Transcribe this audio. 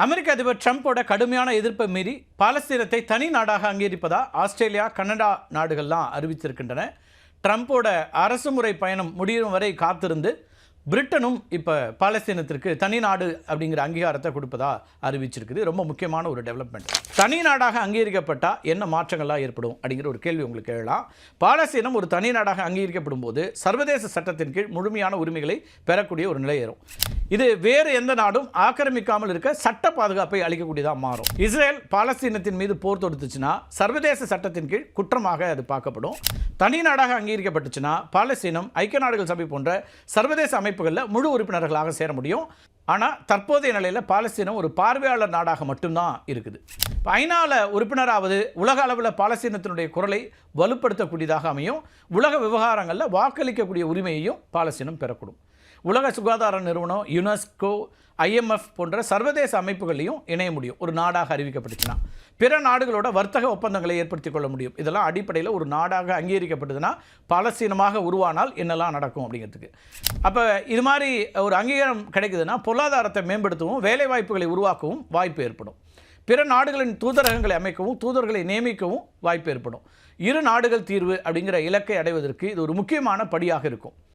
அமெரிக்க அதிபர் ட்ரம்போட கடுமையான எதிர்ப்பை மீறி பாலஸ்தீனத்தை தனி நாடாக அங்கீகரிப்பதா ஆஸ்திரேலியா, கனடா நாடுகள்லாம் அறிவித்திருக்கின்றன. ட்ரம்போட அரசுமுறை பயணம் முடியும் வரை காத்திருந்து பிரிட்டனும் இப்போ பாலஸ்தீனத்திற்கு தனி நாடு அப்படிங்கிற அங்கீகாரத்தை கொடுப்பதா அறிவிச்சிருக்குது. ரொம்ப முக்கியமான ஒரு டெவலப்மெண்ட். தனி நாடாக அங்கீகரிக்கப்பட்டால் என்ன மாற்றங்கள்லாம் ஏற்படும் அப்படிங்கிற ஒரு கேள்வி உங்களுக்கு எழலாம். பாலஸ்தீனம் ஒரு தனி நாடாக அங்கீகரிக்கப்படும் போது சர்வதேச சட்டத்தின் கீழ் முழுமையான உரிமைகளை பெறக்கூடிய ஒரு நிலை ஏறும். இது வேறு எந்த நாடும் ஆக்கிரமிக்காமல் இருக்க சட்ட பாதுகாப்பை அளிக்கக்கூடியதாக மாறும். இஸ்ரேல் பாலஸ்தீனத்தின் மீது போர் தொடுத்துச்சுன்னா சர்வதேச சட்டத்தின் கீழ் குற்றமாக அது பார்க்கப்படும். தனி நாடாக அங்கீகரிக்கப்பட்டுச்சுன்னா பாலஸ்தீனம் ஐக்கிய நாடுகள் சபை போன்ற சர்வதேச அமைப்புகளில் முழு உறுப்பினர்களாக சேர முடியும். ஆனால் தற்போதைய நிலையில் பாலஸ்தீனம் ஒரு பார்வையாளர் நாடாக மட்டும்தான் இருக்குது. இப்போ ஐநாவில் உறுப்பினராவது உலக அளவில் பாலஸ்தீனத்தினுடைய குரலை வலுப்படுத்தக்கூடியதாக அமையும். உலக விவகாரங்களில் வாக்களிக்கக்கூடிய உரிமையையும் பாலஸ்தீனம் பெறக்கூடும். உலக சுகாதார நிறுவனம், யுனெஸ்கோ, IMF போன்ற சர்வதேச அமைப்புகளையும் இணைய முடியும் ஒரு நாடாக அறிவிக்கப்பட்டுச்சுன்னா. பிற நாடுகளோட வர்த்தக ஒப்பந்தங்களை ஏற்படுத்திக் கொள்ள முடியும். இதெல்லாம் அடிப்படையில் ஒரு நாடாக அங்கீகரிக்கப்படுதுன்னா பாலஸ்தீனமாக உருவானால் என்னெல்லாம் நடக்கும் அப்படிங்கிறதுக்கு. அப்போ இது மாதிரி ஒரு அங்கீகாரம் கிடைக்குதுன்னா பொருளாதாரத்தை மேம்படுத்தவும் வேலை வாய்ப்புகளை உருவாக்கவும் வாய்ப்பு ஏற்படும். பிற நாடுகளின் தூதரகங்களை அமைக்கவும் தூதர்களை நியமிக்கவும் வாய்ப்பு ஏற்படும். இரு நாடுகள் தீர்வு அப்படிங்கிற இலக்கை அடைவதற்கு இது ஒரு முக்கியமான படியாக இருக்கும்.